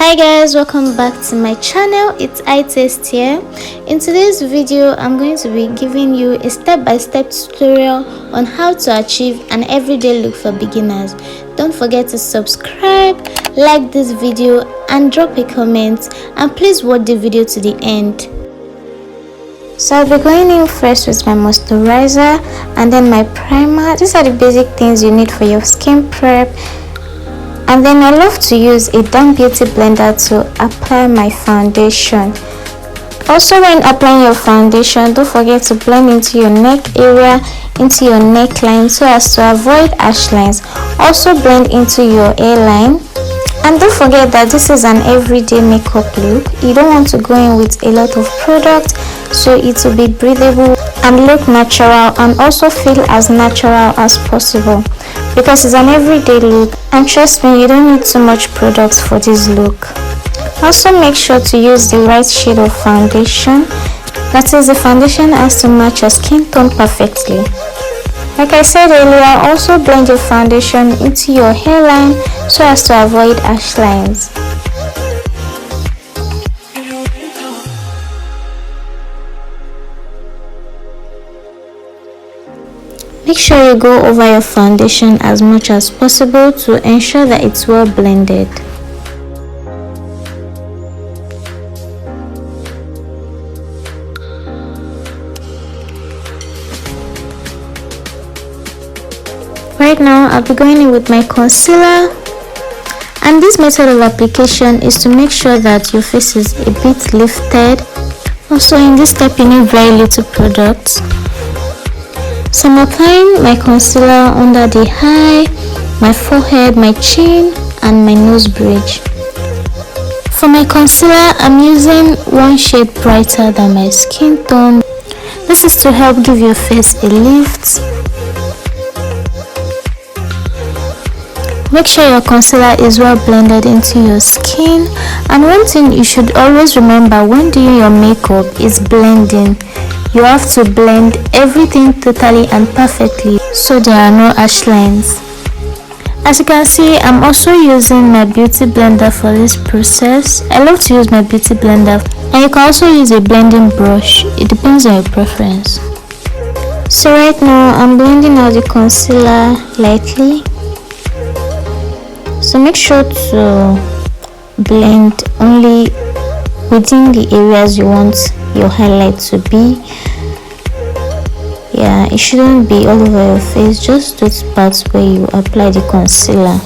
Hi guys, welcome back to my channel. It's iTaste here. In today's video, I'm going to be giving you a step-by-step tutorial on how to achieve an everyday look for beginners. Don't forget to subscribe, like this video and drop a comment, and please watch the video to the end. So I'll be going in first with my moisturizer and then my primer. These are the basic things you need for your skin prep. And then I love to use a damp beauty blender to apply my foundation. Also, when applying your foundation, don't forget to blend into your neck area, into your neckline, so as to avoid harsh lines. Also blend into your hairline. And don't forget that this is an everyday makeup look. You don't want to go in with a lot of product, so it will be breathable and look natural and also feel as natural as possible, because it's an everyday look, and trust me, you don't need too much products for this look. Also make sure to use the right shade of foundation. That is, the foundation has to match your skin tone perfectly. Like I said earlier, also blend your foundation into your hairline so as to avoid harsh lines. Make sure you go over your foundation as much as possible to ensure that it's well blended. Right now, I'll be going in with my concealer, and this method of application is to make sure that your face is a bit lifted. Also, in this step, you need very little product. So I'm applying my concealer under the eye, my forehead, my chin and my nose bridge. For my concealer, I'm using one shade brighter than my skin tone. This is to help give your face a lift. Make sure your concealer is well blended into your skin. And one thing you should always remember when doing your makeup is blending. You have to blend everything totally and perfectly so there are no harsh lines. As you can see, I'm also using my beauty blender for this process. I love to use my beauty blender, and you can also use a blending brush. It depends on your preference. So right now I'm blending out the concealer lightly. So make sure to blend only within the areas you want your highlight to be. Yeah, it shouldn't be all over your face, just those parts where you apply the concealer.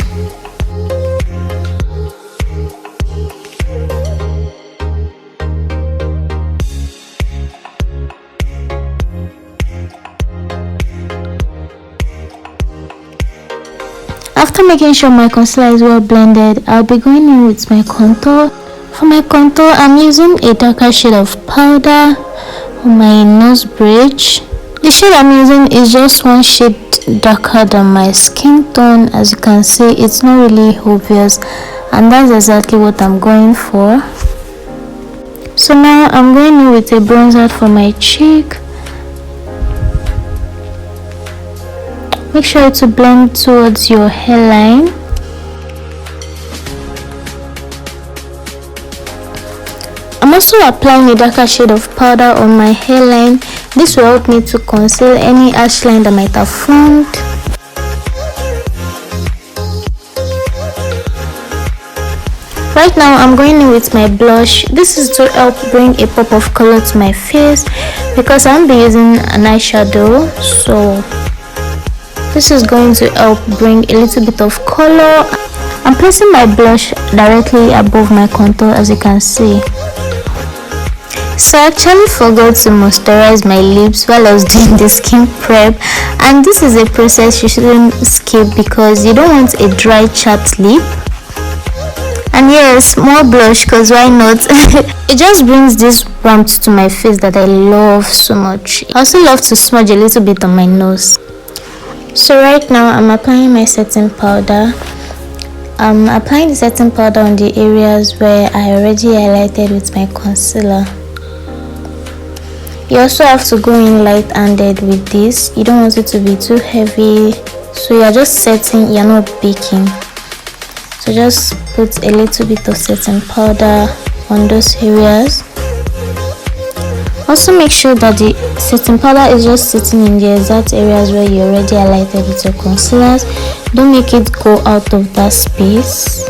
After making sure my concealer is well blended, I'll be going in with my contour. For my contour, I'm using a darker shade of powder on my nose bridge. The shade I'm using is just one shade darker than my skin tone. As you can see, it's not really obvious, and that's exactly what I'm going for. So now I'm going in with a bronzer for my cheek. Make sure to blend towards your hairline. I'm also applying a darker shade of powder on my hairline. This will help me to conceal any harsh line that might have formed. Right now I'm going in with my blush. This is to help bring a pop of color to my face, because I'll be using an eyeshadow, so this is going to help bring a little bit of color. I'm placing my blush directly above my contour, as you can see. So I actually forgot to moisturize my lips while I was doing the skin prep, and this is a process you shouldn't skip because you don't want a dry chapped lip. And yes, more blush, because why not? It just brings this warmth to my face that I love so much. I also love to smudge a little bit on my nose. So right now I'm applying my setting powder. I'm applying the setting powder on the areas where I already highlighted with my concealer. You also have to go in light-handed with this. You don't want it to be too heavy, so you're just setting, you're not baking. So just put a little bit of setting powder on those areas. Also make sure that the setting powder is just sitting in the exact areas where you already highlighted with your concealers. Don't make it go out of that space.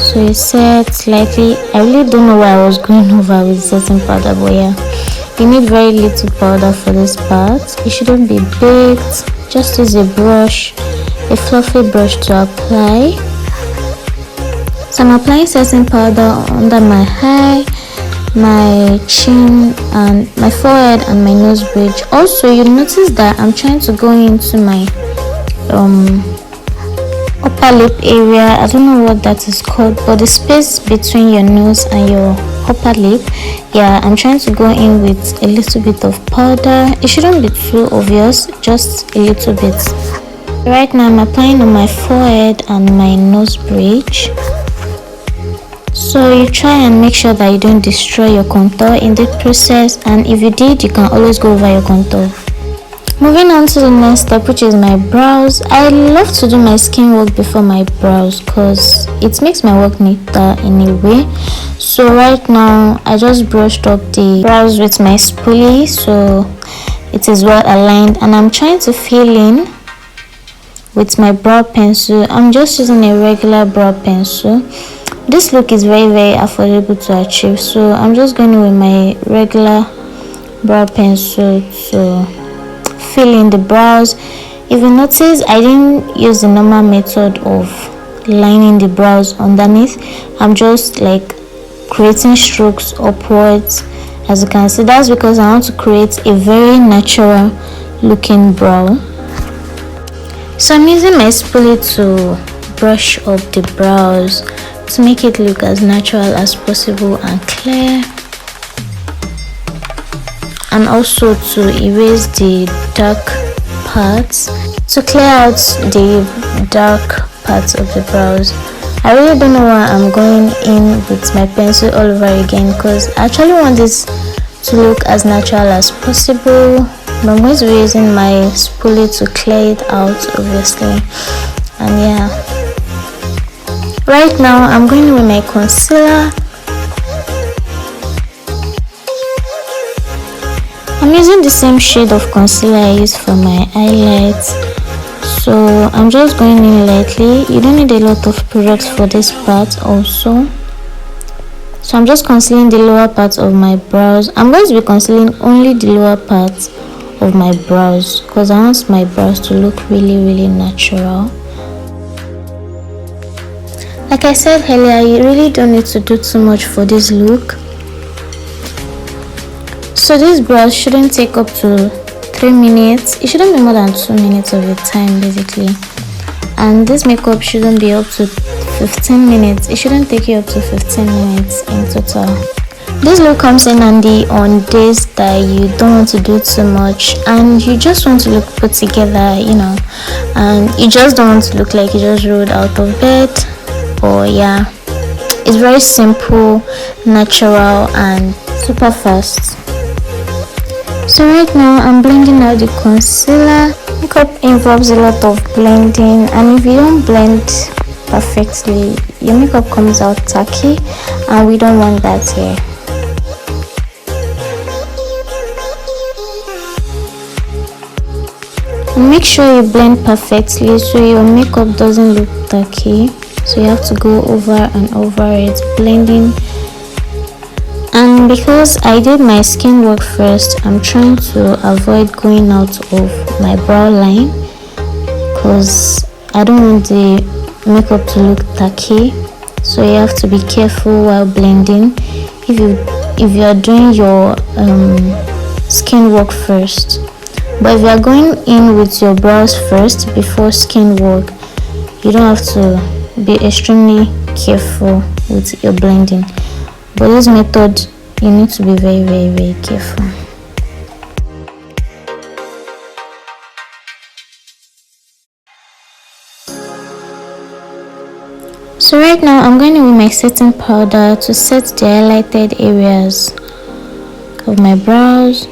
So you set slightly. I really don't know why I was going over with setting powder, but yeah, you need very little powder for this part. It shouldn't be baked. Just use a brush, a fluffy brush to apply. So I'm applying setting powder under my eye, my chin, and my forehead and my nose bridge. Also, you notice that I'm trying to go into my upper lip area. I don't know what that is called, but the space between your nose and your upper lip. Yeah, I'm trying to go in with a little bit of powder. It shouldn't be too obvious, just a little bit. Right now I'm applying on my forehead and my nose bridge. So you try and make sure that you don't destroy your contour in the process, and if you did, you can always go over your contour. Moving on to the next step, which is my brows. I love to do my skin work before my brows because it makes my work neater in a way. So right now I just brushed up the brows with my spoolie so it is well aligned, and I'm trying to fill in with my brow pencil. I'm just using a regular brow pencil. This look is very affordable to achieve, so I'm just going with my regular brow pencil to fill in the brows. If you notice, I didn't use the normal method of lining the brows underneath. I'm just like creating strokes upwards. As you can see, that's because I want to create a very natural looking brow. So I'm using my spoolie to brush up the brows to make it look as natural as possible and clear, and also to erase the dark parts, to clear out the dark parts of the brows. I really don't know why I'm going in with my pencil all over again, because I actually want this to look as natural as possible, but I'm going to be using my spoolie to clear it out, obviously. And yeah, right now I'm going with my concealer. I'm using the same shade of concealer I used for my highlights, so I'm just going in lightly. You don't need a lot of products for this part also. So I'm just concealing the lower part of my brows. I'm going to be concealing only the lower part of my brows because I want my brows to look really natural. Like I said earlier, you really don't need to do too much for this look. So these brows shouldn't take up to 3 minutes. It shouldn't be more than 2 minutes of your time basically. And this makeup shouldn't be up to 15 minutes. It shouldn't take you up to 15 minutes in total. This look comes in handy on days that you don't want to do too much and you just want to look put together, you know, and you just don't want to look like you just rolled out of bed. Or yeah, it's very simple, natural, and super fast. So right now I'm blending out the concealer. Makeup involves a lot of blending, and if you don't blend perfectly, your makeup comes out tacky, and we don't want that here. Make sure you blend perfectly so your makeup doesn't look tacky. So you have to go over and over it, blending. And because I did my skin work first, I'm trying to avoid going out of my brow line because I don't want the makeup to look tacky. So you have to be careful while blending if you are doing your skin work first. But if you are going in with your brows first before skin work, you don't have to be extremely careful with your blending. But this method, you need to be very careful. So right now I'm going in with my setting powder to set the highlighted areas of my brows.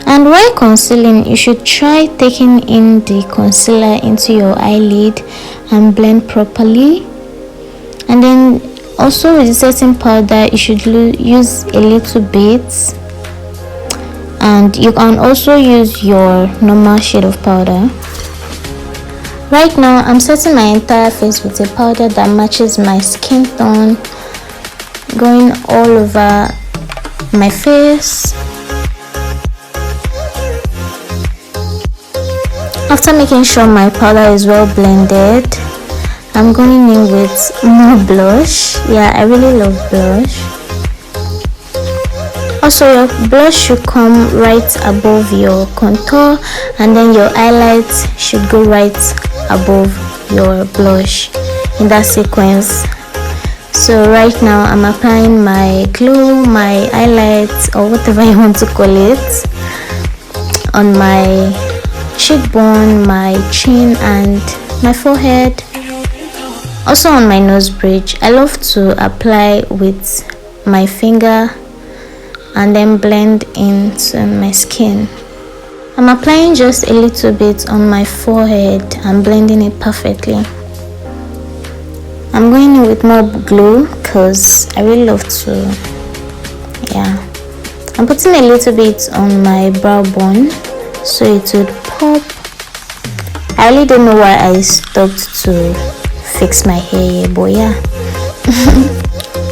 And while concealing, you should try taking in the concealer into your eyelid and blend properly. And then also with the setting powder, you should use a little bit, and you can also use your normal shade of powder. Right now I'm setting my entire face with a powder that matches my skin tone, going all over my face. After making sure my powder is well blended, I'm going in with more blush. Yeah, I really love blush. Also, your blush should come right above your contour, and then your highlights should go right above your blush in that sequence. So right now I'm applying my glow, my highlights, or whatever you want to call it, on my cheekbone, my chin, and my forehead. Also on my nose bridge. I love to apply with my finger and then blend into my skin. I'm applying just a little bit on my forehead and blending it perfectly. I'm going in with more glue because I really love to, yeah. I'm putting a little bit on my brow bone so it would pop. I really don't know why I stopped to fix my hair, but yeah.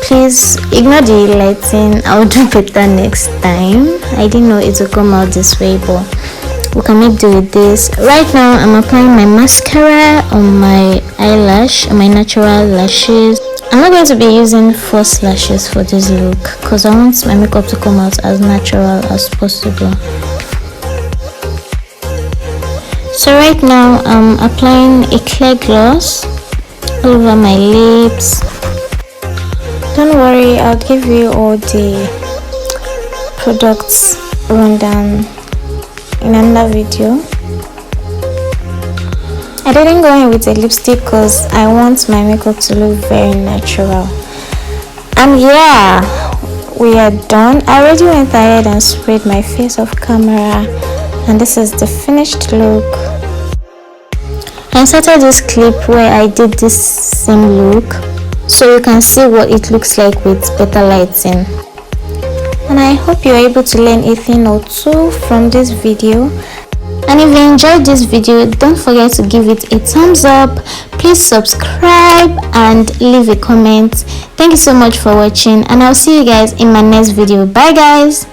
Please ignore the lighting. I'll do better next time. I didn't know it would come out this way, but we can make do with this. Right now I'm applying my mascara on my eyelash, on my natural lashes. I'm not going to be using false lashes for this look because I want my makeup to come out as natural as possible. So right now I'm applying a clear gloss all over my lips. Don't worry, I'll give you all the products rundown in another video. I didn't go in with a lipstick because I want my makeup to look very natural. And yeah, we are done. I already went ahead and sprayed my face off camera, and this is the finished look. I inserted this clip where I did this same look so you can see what it looks like with better lighting. And I hope you're able to learn a thing or two from this video. And if you enjoyed this video, don't forget to give it a thumbs up. Please subscribe and leave a comment. Thank you so much for watching, and I'll see you guys in my next video. Bye guys.